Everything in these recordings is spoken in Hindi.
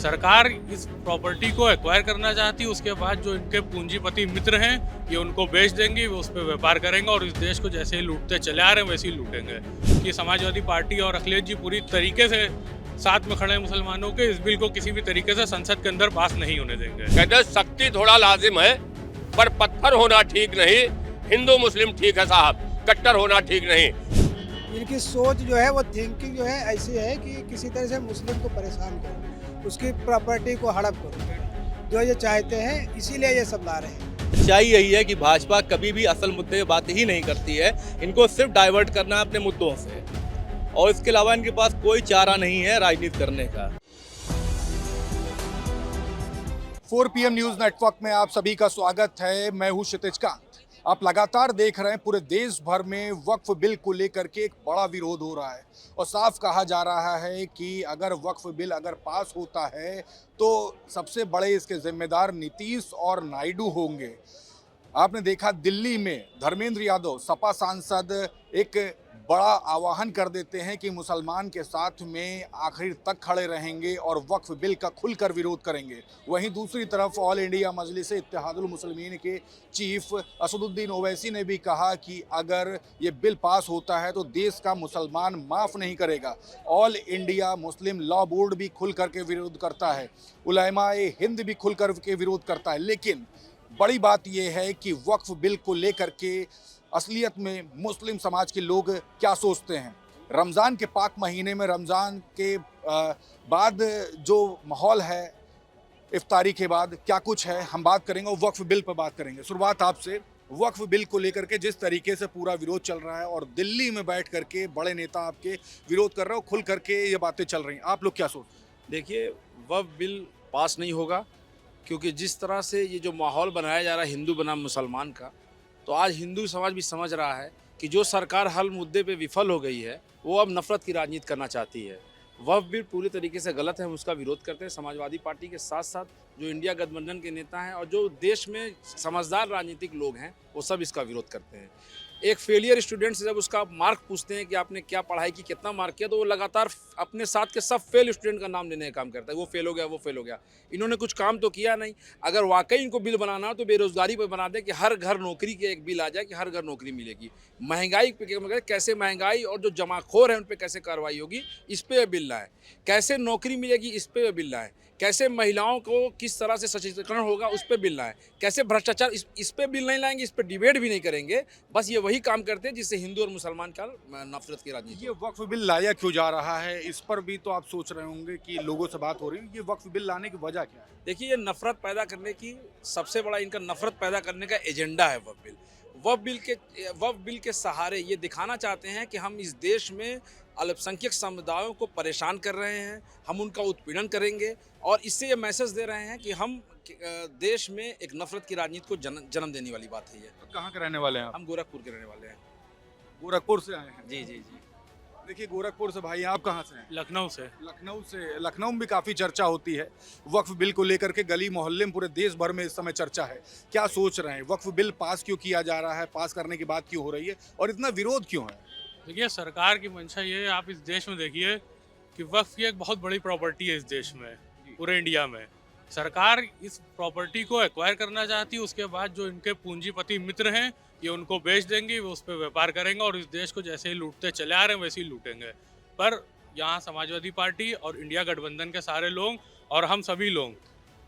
सरकार इस प्रॉपर्टी को एक्वायर करना चाहती है। उसके बाद जो इनके पूंजीपति मित्र हैं ये उनको बेच देंगे, वो उस पर व्यापार करेंगे और इस देश को जैसे ही लूटते चले आ रहे हैं वैसे ही लूटेंगे। कि समाजवादी पार्टी और अखिलेश जी पूरी तरीके से साथ में खड़े हैं मुसलमानों के, इस बिल को किसी भी तरीके से संसद के अंदर पास नहीं होने देंगे। कहते सख्ती थोड़ा लाजिम है, पर पत्थर होना ठीक नहीं। हिंदू मुस्लिम ठीक है साहब, कट्टर होना ठीक नहीं। इनकी सोच जो है वो थिंकिंग जो है ऐसी है कि किसी तरह से मुस्लिम को परेशान करो, उसकी प्रॉपर्टी को हड़प करो, जो ये चाहते हैं, इसीलिए ये सब ला रहे हैं। सच्चाई यही है कि भाजपा कभी भी असल मुद्दे पे बात ही नहीं करती है। इनको सिर्फ डाइवर्ट करना है अपने मुद्दों से, और इसके अलावा इनके पास कोई चारा नहीं है राजनीति करने का। 4 PM न्यूज नेटवर्क में आप सभी का स्वागत है। मैं हूं क्षितिज कांत। आप लगातार देख रहे हैं पूरे देश भर में वक्फ बिल को लेकर के एक बड़ा विरोध हो रहा है और साफ कहा जा रहा है कि अगर वक्फ बिल अगर पास होता है तो सबसे बड़े इसके जिम्मेदार नीतीश और नायडू होंगे। आपने देखा दिल्ली में धर्मेंद्र यादव सपा सांसद एक बड़ा आह्वान कर देते हैं कि मुसलमान के साथ में आखिर तक खड़े रहेंगे और वक्फ बिल का खुलकर विरोध करेंगे। वहीं दूसरी तरफ ऑल इंडिया मजलिस इत्तेहादुल मुस्लिमीन के चीफ असदुद्दीन ओवैसी ने भी कहा कि अगर ये बिल पास होता है तो देश का मुसलमान माफ़ नहीं करेगा। All India Muslim law board भी खुल करके विरोध करता है, उलमाए हिंद भी खुल कर के विरोध करता है। लेकिन बड़ी बात यह है कि वक्फ बिल को लेकर के असलियत में मुस्लिम समाज के लोग क्या सोचते हैं। रमज़ान के पाक महीने में रमज़ान के बाद जो माहौल है, इफ्तारी के बाद क्या कुछ है, हम बात करेंगे और वक्फ बिल पर बात करेंगे। शुरुआत आपसे, वक्फ बिल को लेकर के जिस तरीके से पूरा विरोध चल रहा है और दिल्ली में बैठ करके बड़े नेता आपके विरोध कर रहे हो, खुल करके ये बातें चल रही हैं, आप लोग क्या सोचते हैं? देखिए, वक्फ बिल पास नहीं होगा क्योंकि जिस तरह से ये जो माहौल बनाया जा रहा है हिंदू बनाम मुसलमान का, तो आज हिंदू समाज भी समझ रहा है कि जो सरकार हर मुद्दे पे विफल हो गई है वो अब नफरत की राजनीति करना चाहती है। वक्फ बिल पूरी तरीके से गलत है, हम उसका विरोध करते हैं। समाजवादी पार्टी के साथ साथ जो इंडिया गठबंधन के नेता हैं और जो देश में समझदार राजनीतिक लोग हैं वो सब इसका विरोध करते हैं। एक फेलियर स्टूडेंट से जब उसका मार्क पूछते हैं कि आपने क्या पढ़ाई की, कितना मार्क किया, तो वो लगातार अपने साथ के सब फेल स्टूडेंट का नाम लेने का काम करता है। वो फेल हो गया, वो फेल हो गया। इन्होंने कुछ काम तो किया नहीं। अगर वाकई इनको बिल बनाना हो तो बेरोजगारी पर बना दे कि हर घर नौकरी के एक बिल आ जाए कि हर घर नौकरी मिलेगी। महंगाई पे कैसे महंगाई और जो जमाखोर है उन पर कैसे कार्रवाई होगी, इस पर बिल लाए। कैसे नौकरी मिलेगी, इस पर बिल लाए। कैसे महिलाओं को किस तरह से सशक्तिकरण होगा, उस पर बिल लाएं। कैसे भ्रष्टाचार, इस पर बिल नहीं लाएंगे, इस पर डिबेट भी नहीं करेंगे। बस ये वही काम करते हैं जिससे हिंदू और मुसलमान का नफरत की राजनीति। ये वक्फ बिल लाया क्यों जा रहा है, इस पर भी तो आप सोच रहे होंगे कि लोगों से बात हो रही है। ये वक्फ बिल लाने की वजह क्या है? देखिए, ये नफरत पैदा करने की सबसे बड़ा इनका नफरत पैदा करने का एजेंडा है वक्फ बिल। वक्फ बिल के सहारे ये दिखाना चाहते हैं कि हम इस देश में अल्पसंख्यक समुदायों को परेशान कर रहे हैं, हम उनका उत्पीड़न करेंगे और इससे ये मैसेज दे रहे हैं कि हम देश में एक नफरत की राजनीति को जन्म देने वाली बात है। ये कहाँ के रहने वाले हैं आप? हम गोरखपुर के रहने वाले हैं। गोरखपुर से आए हैं? जी जी जी। देखिए, गोरखपुर से भाई, आप कहाँ से हैं? लखनऊ से। लखनऊ में भी काफ़ी चर्चा होती है वक्फ बिल को लेकर के। गली मोहल्ले में पूरे देश भर में इस समय चर्चा है। क्या सोच रहे हैं, वक्फ बिल पास क्यों किया जा रहा है, पास करने की बात क्यों हो रही है और इतना विरोध क्यों है? देखिए, सरकार की मंशा ये है, आप इस देश में देखिए कि वक्फ की एक बहुत बड़ी प्रॉपर्टी है इस देश में, पूरे इंडिया में। सरकार इस प्रॉपर्टी को एक्वायर करना चाहती है। उसके बाद जो इनके पूंजीपति मित्र हैं ये उनको बेच देंगे, वो उस पर व्यापार करेंगे और इस देश को जैसे ही लूटते चले आ रहे हैं वैसे ही लूटेंगे। पर यहाँ समाजवादी पार्टी और इंडिया गठबंधन के सारे लोग और हम सभी लोग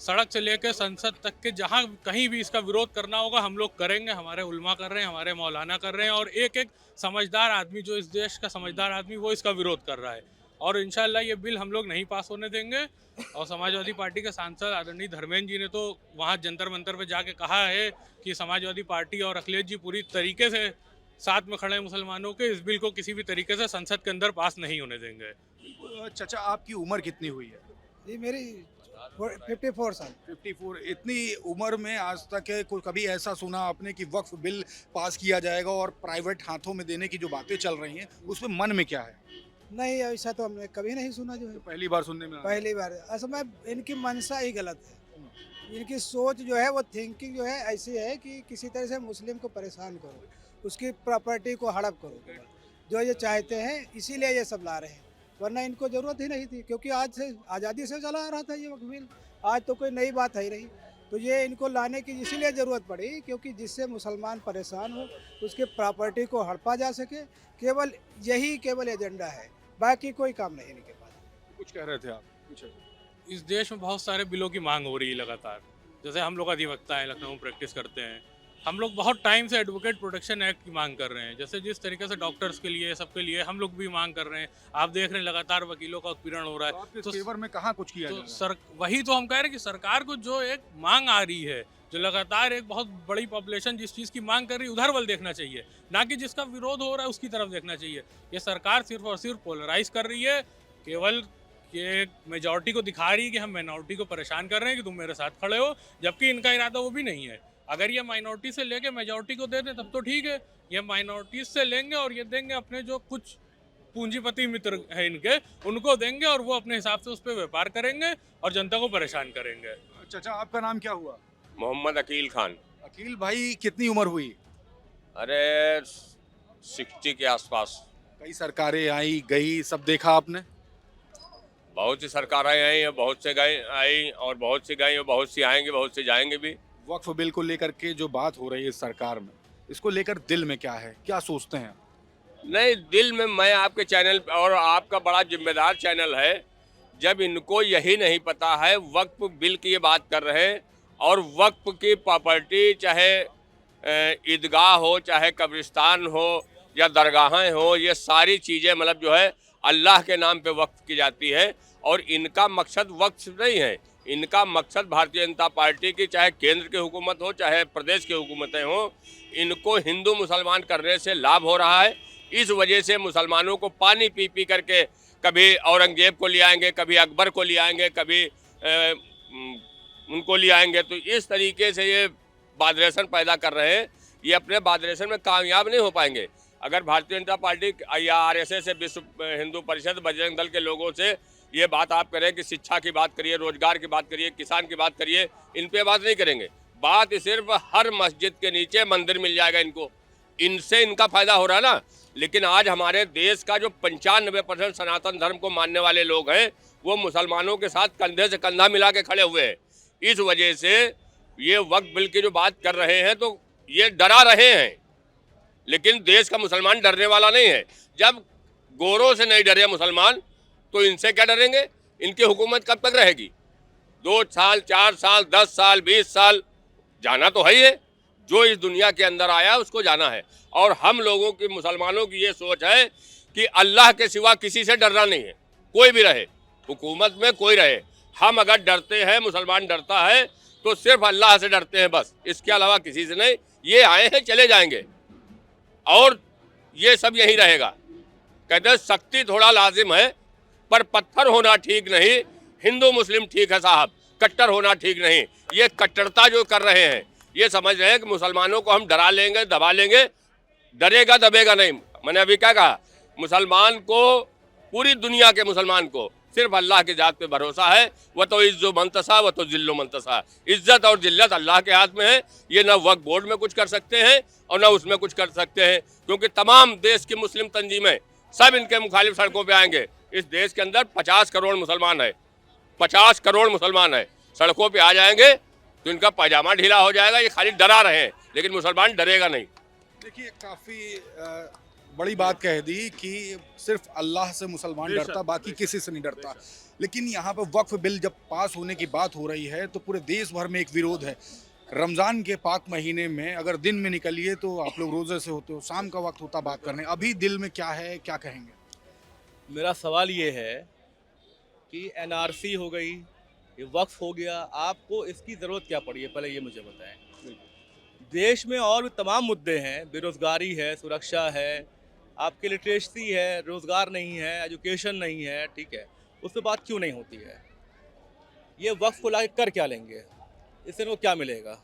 सड़क से लेकर संसद तक के जहाँ कहीं भी इसका विरोध करना होगा हम लोग करेंगे। हमारे उलमा कर रहे हैं, हमारे मौलाना कर रहे हैं और एक एक समझदार आदमी, जो इस देश का समझदार आदमी, वो इसका विरोध कर रहा है। और इंशाल्लाह ये बिल हम लोग नहीं पास होने देंगे। और समाजवादी पार्टी के सांसद आदरणीय धर्मेंद्र जी ने तो वहाँ जंतर मंतर पे जाके कहा है कि समाजवादी पार्टी और अखिलेश जी पूरी तरीके से साथ में खड़े हैं मुसलमानों के, इस बिल को किसी भी तरीके से संसद के अंदर पास नहीं होने देंगे। चाचा, आपकी उम्र कितनी हुई है? ये मेरी 54 साल। 54। इतनी उम्र में आज तक कोई कभी ऐसा सुना आपने कि वक्फ बिल पास किया जाएगा और प्राइवेट हाथों में देने की जो बातें चल रही हैं उस पर मन में क्या है? नहीं, ऐसा तो हमने कभी नहीं सुना। जो है पहली बार सुनने में आ रहा है। पहली बार। असल में इनकी मंशा ही गलत है। इनकी सोच जो है वो थिंकिंग जो है ऐसी है कि किसी तरह से मुस्लिम को परेशान करो, उसकी प्रॉपर्टी को हड़प करो, जो ये चाहते हैं, इसीलिए ये सब ला रहे हैं। वरना इनको ज़रूरत ही नहीं थी, क्योंकि आज से आज़ादी से चला आ रहा था ये वक्फ बिल। आज तो कोई नई बात है ही नहीं। तो ये इनको लाने की इसीलिए ज़रूरत पड़ी क्योंकि जिससे मुसलमान परेशान हो, उसके प्रॉपर्टी को हड़पा जा सके। केवल एजेंडा है, बाकी कोई काम नहीं इनके पास। कुछ कह रहे थे आप? कुछ इस देश में बहुत सारे बिलों की मांग हो रही है लगातार। जैसे हम लोग अधिवक्ता हैं, लखनऊ में प्रैक्टिस करते हैं, हम लोग बहुत टाइम से एडवोकेट प्रोटेक्शन एक्ट की मांग कर रहे हैं। जैसे जिस तरीके से डॉक्टर्स के लिए, सबके लिए हम लोग भी मांग कर रहे हैं। आप देख रहे हैं लगातार वकीलों का उत्पीड़न हो रहा तो है। आपके तो फेवर में कहाँ कुछ किया जा रहा है? वही तो हम कह रहे हैं कि सरकार को जो एक मांग आ रही है, जो लगातार एक बहुत बड़ी पॉपुलेशन जिस चीज़ की मांग कर रही है उधर बल देखना चाहिए, ना कि जिसका विरोध हो रहा है उसकी तरफ देखना चाहिए। ये सरकार सिर्फ और सिर्फ पोलराइज कर रही है, केवल ये मेजॉरिटी को दिखा रही है कि हम माइनॉरिटी को परेशान कर रहे हैं कि तुम मेरे साथ खड़े हो, जबकि इनका इरादा वो भी नहीं है। अगर ये माइनॉरिटी से लेके मेजॉरिटी को दे दें तब तो ठीक है, ये माइनॉरिटी से लेंगे और ये देंगे अपने जो कुछ पूंजीपति मित्र हैं इनके, उनको देंगे और वो अपने हिसाब से उस पर व्यापार करेंगे और जनता को परेशान करेंगे। चाचा, आपका नाम क्या हुआ? मोहम्मद अकील खान। अकील भाई, कितनी उम्र हुई? अरे 60 के आसपास। कई सरकारें आई गई, सब देखा आपने? बहुत सी सरकारें आई हैं, बहुत से गए आई और बहुत सी गई और बहुत सी आएंगी, बहुत सी जाएंगी भी। वक्फ बिल को लेकर के जो बात हो रही है सरकार में, इसको लेकर दिल में क्या है, क्या सोचते हैं? नहीं, दिल में मैं आपके चैनल और आपका बड़ा जिम्मेदार चैनल है, जब इनको यही नहीं पता है, वक्फ बिल की ये बात कर रहे हैं और वक्फ की प्रॉपर्टी चाहे ईदगाह हो, चाहे कब्रिस्तान हो या दरगाहें हो, ये सारी चीज़ें मतलब जो है अल्लाह के नाम पे वक्फ की जाती है और इनका मकसद वक्फ नहीं है। इनका मकसद भारतीय जनता पार्टी की, चाहे केंद्र की हुकूमत हो चाहे प्रदेश की हुकूमतें हो, इनको हिंदू मुसलमान करने से लाभ हो रहा है। इस वजह से मुसलमानों को पानी पी पी करके कभी औरंगजेब को ले आएंगे, कभी अकबर को ले आएंगे, कभी उनको ले आएंगे। तो इस तरीके से ये बादरेशन पैदा कर रहे हैं। ये अपने बादरेशन में कामयाब नहीं हो पाएंगे। अगर भारतीय जनता पार्टी या RSS, विश्व हिंदू परिषद, बजरंग दल के लोगों से ये बात आप करें कि शिक्षा की बात करिए, रोजगार की बात करिए, किसान की बात करिए, इन पे बात नहीं करेंगे। बात सिर्फ हर मस्जिद के नीचे मंदिर मिल जाएगा इनको, इनसे इनका फायदा हो रहा है ना। लेकिन आज हमारे देश का जो 95% सनातन धर्म को मानने वाले लोग हैं, वो मुसलमानों के साथ कंधे से कंधा मिला के खड़े हुए हैं। इस वजह से ये वक्फ बिल की जो बात कर रहे हैं तो ये डरा रहे हैं, लेकिन देश का मुसलमान डरने वाला नहीं है। जब गोरों से नहीं डरे मुसलमान तो इनसे क्या डरेंगे? इनकी हुकूमत कब तक रहेगी? 2 साल, 4 साल, 10 साल, 20 साल जाना तो है ही है। जो इस दुनिया के अंदर आया उसको जाना है। और हम लोगों की, मुसलमानों की ये सोच है कि अल्लाह के सिवा किसी से डरना नहीं है। कोई भी रहे, हुकूमत में कोई रहे, हम अगर डरते हैं, मुसलमान डरता है तो सिर्फ अल्लाह से डरते हैं बस, इसके अलावा किसी से नहीं। ये आए हैं, चले जाएंगे और ये सब यही रहेगा। कहते हैं सख्ती थोड़ा लाजिम है पर पत्थर होना ठीक नहीं। हिंदू मुस्लिम ठीक है साहब, कट्टर होना ठीक नहीं। ये कट्टरता जो कर रहे हैं, ये समझ रहे हैं कि मुसलमानों को हम डरा लेंगे, दबा लेंगे, डरेगा दबेगा नहीं। मैंने अभी क्या कहा, मुसलमान को, पूरी दुनिया के मुसलमान को सिर्फ अल्लाह की जात पे भरोसा है। वह तो इज्जो मंतसा, वह तो जिल्लो मंतसा। इज्जत और जिल्लत अल्लाह के हाथ में है। ये ना वक्फ बोर्ड में कुछ कर सकते हैं और ना उसमें कुछ कर सकते हैं, क्योंकि तमाम देश की मुस्लिम तंजीमें सब इनके मुखालिफ सड़कों पे आएंगे। इस देश के अंदर 50 करोड़ मुसलमान है, 50 करोड़ मुसलमान है, सड़कों पे आ जाएंगे तो इनका पैजामा ढीला हो जाएगा। ये खाली डरा रहे हैं, लेकिन मुसलमान डरेगा नहीं। देखिए, काफी बड़ी बात कह दी कि सिर्फ अल्लाह से मुसलमान डरता, बाकी किसी से नहीं डरता। लेकिन यहाँ पे वक्फ बिल जब पास होने की बात हो रही है तो पूरे देश भर में एक विरोध है। रमज़ान के पाक महीने में अगर दिन में निकलिए तो आप लोग रोज़े से होते हो, शाम का वक्त होता बात करने, अभी दिल में क्या है, क्या कहेंगे? मेरा सवाल ये है कि NRC हो गई, ये वक्फ हो गया, आपको इसकी ज़रूरत क्या पड़ी है, पहले ये मुझे बताएं। देश में और भी तमाम मुद्दे हैं, बेरोज़गारी है, सुरक्षा है, आपकी लिटरेसी है, रोज़गार नहीं है, एजुकेशन नहीं है, ठीक है, उस पर बात क्यों नहीं होती है? ये वक्फ को ला कर क्या लेंगे, इससे इनको क्या मिलेगा?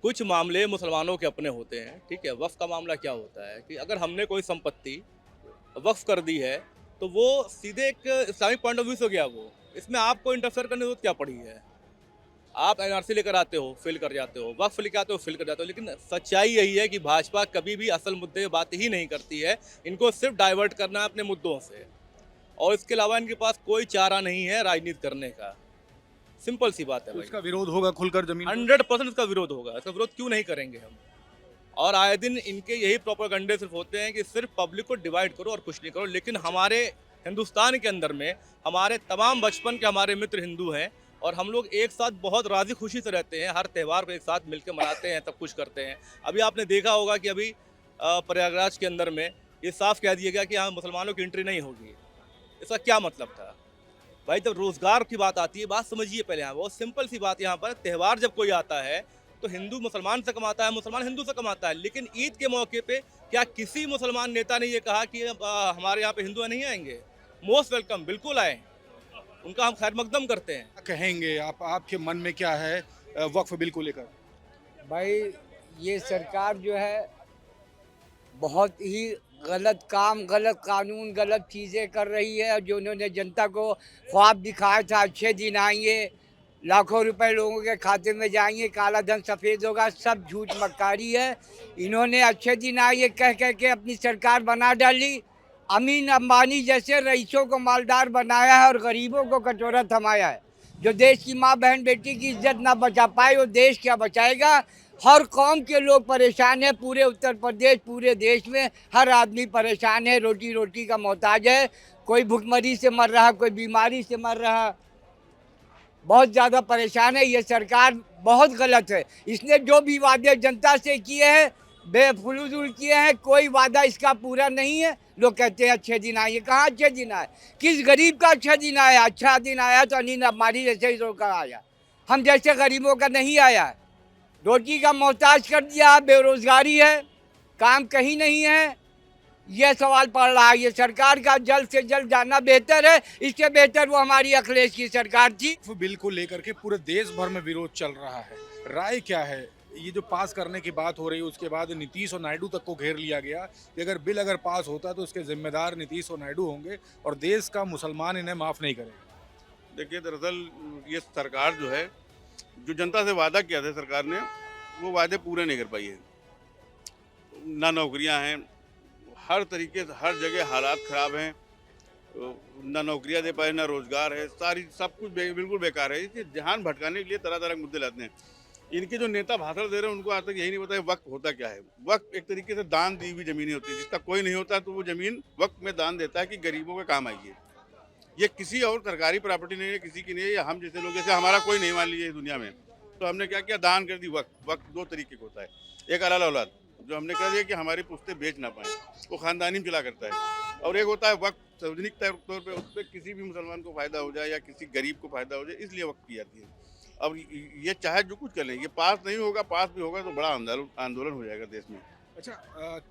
कुछ मामले मुसलमानों के अपने होते हैं, ठीक है। वक्फ का मामला क्या होता है कि अगर हमने कोई संपत्ति वक्फ कर दी है तो वो सीधे एक इस्लामिक पॉइंट ऑफ व्यू से गया, वो इसमें आपको इंटरफेयर करने की जरूरत क्या पड़ी है? आप NRC लेकर आते हो, फिल कर जाते हो, वक्फ लेकर आते हो, फिल कर जाते हो। लेकिन सच्चाई यही है कि भाजपा कभी भी असल मुद्दे की बात ही नहीं करती है, इनको सिर्फ डाइवर्ट करना है अपने मुद्दों से। और इसके अलावा इनके पास कोई चारा नहीं है राजनीति करने का। सिंपल सी बात है तो भाई। इसका विरोध होगा खुलकर जमीन पर? 100% इसका विरोध होगा। इसका विरोध क्यों नहीं करेंगे हम? और आए दिन इनके यही प्रोपेगेंडे सिर्फ होते हैं कि सिर्फ पब्लिक को डिवाइड करो और कुछ नहीं करो। लेकिन हमारे हिंदुस्तान के अंदर में हमारे तमाम बचपन के हमारे मित्र हिंदू हैं और हम लोग एक साथ बहुत राजी खुशी से रहते हैं। हर त्यौहार को एक साथ मिलकर मनाते हैं, सब कुछ करते हैं। अभी आपने देखा होगा कि अभी प्रयागराज के अंदर में ये साफ कह दिया गया कि यहाँ मुसलमानों की एंट्री नहीं होगी। इसका क्या मतलब था भाई? जब रोजगार की बात आती है, बात समझिए पहले। यहाँ बहुत सिंपल सी बात, यहाँ पर त्यौहार जब कोई आता है तो हिंदू मुसलमान से कमाता है, मुसलमान हिंदू से कमाता है। लेकिन ईद के मौके पे क्या किसी मुसलमान नेता ने ये कहा कि हमारे यहाँ पे हिंदू नहीं आएंगे? मोस्ट वेलकम, बिल्कुल आए, उनका हम खैर मकदम करते हैं। क्या कहेंगे आप, आपके मन में क्या है वक्फ बिल को लेकर? भाई ये सरकार जो है बहुत ही गलत काम, गलत कानून, गलत चीज़ें कर रही है। और जो उन्होंने जनता को ख्वाब दिखाया था अच्छे दिन आएंगे, लाखों रुपए लोगों के खाते में जाएंगे, काला धन सफ़ेद होगा, सब झूठ मक्कारी है। इन्होंने अच्छे दिन आए कह कह के अपनी सरकार बना डाली। अमीन अंबानी जैसे रईसों को मालदार बनाया है और गरीबों को कटोरा थमाया है। जो देश की माँ बहन बेटी की इज्जत ना बचा पाए वो देश क्या बचाएगा? हर कौम के लोग परेशान हैं, पूरे उत्तर प्रदेश, पूरे देश में हर आदमी परेशान है, रोटी रोटी का मोहताज है। कोई भुखमरी से मर रहा, कोई बीमारी से मर रहा, बहुत ज़्यादा परेशान है। ये सरकार बहुत गलत है। इसने जो भी वादे जनता से किए हैं बेफुजूल किए हैं, कोई वादा इसका पूरा नहीं है। लोग कहते हैं अच्छे दिन आए, कहाँ अच्छे दिन आए? किस गरीब का अच्छा दिन आया? अच्छा दिन आया तो अनिल अंबानी जैसे लोगों का आया, हम जैसे गरीबों का नहीं आया। रोटी का मोहताज कर दिया, बेरोजगारी है, काम कहीं नहीं है। यह सवाल पड़ रहा है। ये सरकार का जल्द से जल्द जाना बेहतर है। इससे बेहतर वो हमारी अखिलेश की सरकार थी। वक्फ बिल को लेकर के पूरे देश भर में विरोध चल रहा है, राय क्या है? ये जो पास करने की बात हो रही है उसके बाद नीतीश और नायडू तक को घेर लिया गया कि अगर बिल अगर पास होता तो उसके जिम्मेदार नीतीश और नायडू होंगे और देश का मुसलमान इन्हें माफ़ नहीं करेगा। देखिए, दरअसल ये सरकार जो है, जो जनता से वादा किया था सरकार ने, वो वादे पूरे नहीं कर पाई है। ना नौकरियां हैं, हर तरीके से हर जगह हालात ख़राब हैं, ना नौकरियां दे पाए, ना रोज़गार है, सारी सब कुछ बिल्कुल बेकार है। इसलिए ध्यान भटकाने के लिए तरह तरह के मुद्दे लाते हैं। इनके जो नेता भाषण दे रहे हैं उनको आज तक यही नहीं पता है वक्त होता क्या है। वक्त एक तरीके से दान दी हुई ज़मीनें होती है, जिसका कोई नहीं होता तो वो ज़मीन वक्त में दान देता है कि गरीबों के काम आएगी। ये किसी और सरकारी प्रॉपर्टी नहीं है, किसी की नहीं है, या हम जैसे लोग, जैसे हमारा कोई नहीं मान लीजिए इस दुनिया में, तो हमने क्या किया, दान कर दी वक्त। वक्त दो तरीके का होता है, एक अलाल औलाद जो हमने कह दिया कि हमारी पुश्तें बेच ना पाएँ, वो ख़ानदानी में चला करता है, और एक होता है वक्त सार्वजनिक तौर पर, उस पर किसी भी मुसलमान को फ़ायदा हो जाए या किसी गरीब को फ़ायदा हो जाए, इसलिए वक्त की जाती है। अब ये चाहे जो कुछ कर लें, ये पास नहीं होगा, पास भी होगा तो बड़ा आंदोलन हो जाएगा देश में। अच्छा,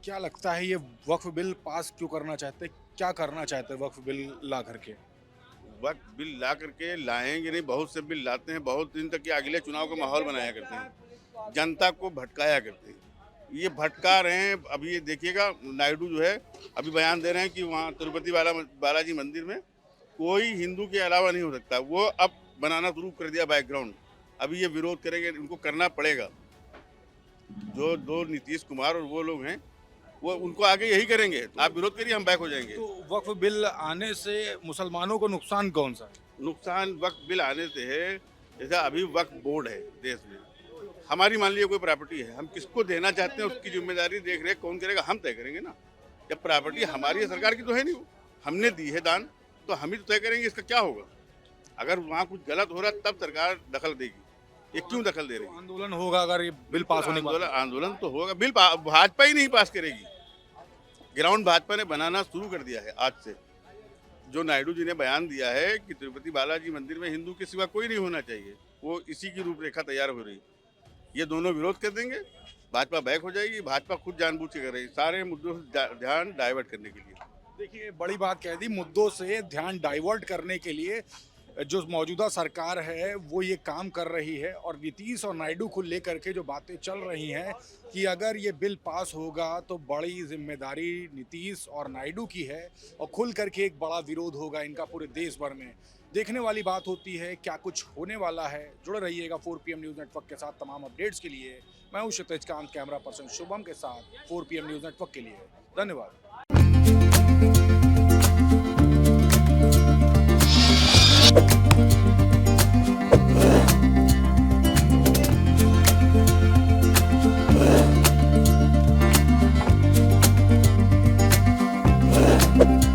क्या लगता है ये वक्फ बिल पास क्यों करना चाहते, क्या करना चाहते हैं वक्फ बिल ला करके? वक्त बिल ला करके लाएंगे नहीं, बहुत से बिल लाते हैं, बहुत दिन तक ये अगले चुनाव का माहौल बनाया करते हैं, जनता को भटकाया करते हैं। ये भटका रहे हैं। अभी ये देखिएगा, नायडू जो है अभी बयान दे रहे हैं कि वहाँ तिरुपति बालाजी मंदिर में कोई हिंदू के अलावा नहीं हो सकता। वो अब बनाना शुरू कर दिया बैकग्राउंड। अभी ये विरोध करेंगे, इनको करना पड़ेगा। जो दो नीतीश कुमार और वो लोग हैं, वो उनको आगे यही करेंगे। आप विरोध करिए, हम बैक हो जाएंगे। तो वक्फ बिल आने से मुसलमानों को नुकसान कौन सा है? नुकसान वक्फ बिल आने से है, जैसे अभी वक्फ बोर्ड है देश में, हमारी मान लीजिए कोई प्रॉपर्टी है, हम किसको देना चाहते हैं उसकी जिम्मेदारी देख रेख कौन करेगा? हम तय करेंगे ना। जब प्रॉपर्टी हमारी है, सरकार की तो है नहीं, वो हमने दी है दान, तो हम ही तो तय करेंगे इसका क्या होगा। अगर वहाँ कुछ गलत हो रहा तब सरकार दखल देगी, ये क्यों दखल दे रही है? आंदोलन होगा अगर ये बिल पास होने के बाद? आंदोलन तो होगा। बिल भाजपा ही नहीं पास करेगी। ग्राउंड भाजपा ने बनाना शुरू कर दिया है आज से। जो नायडू जी ने बयान दिया है कि तिरुपति बालाजी मंदिर में हिंदू के सिवा कोई नहीं होना चाहिए, वो इसी की रूपरेखा तैयार हो रही। ये दोनों विरोध कर देंगे, भाजपा बैक हो जाएगी। भाजपा खुद जानबूझ के कर रही है सारे मुद्दों से ध्यान डाइवर्ट करने के लिए। देखिए, बड़ी बात कह दी, मुद्दों से ध्यान डाइवर्ट करने के लिए जो मौजूदा सरकार है वो ये काम कर रही है। और नीतीश और नायडू को लेकर के जो बातें चल रही हैं कि अगर ये बिल पास होगा तो बड़ी जिम्मेदारी नीतीश और नायडू की है और खुल करके एक बड़ा विरोध होगा इनका पूरे देश भर में। देखने वाली बात होती है क्या कुछ होने वाला है। जुड़े रहिएगा 4PM न्यूज़ नेटवर्क के साथ तमाम अपडेट्स के लिए। मैं हूं क्षितिज कांत, कैमरा पर्सन शुभम के साथ 4PM न्यूज़ नेटवर्क के लिए। धन्यवाद। है।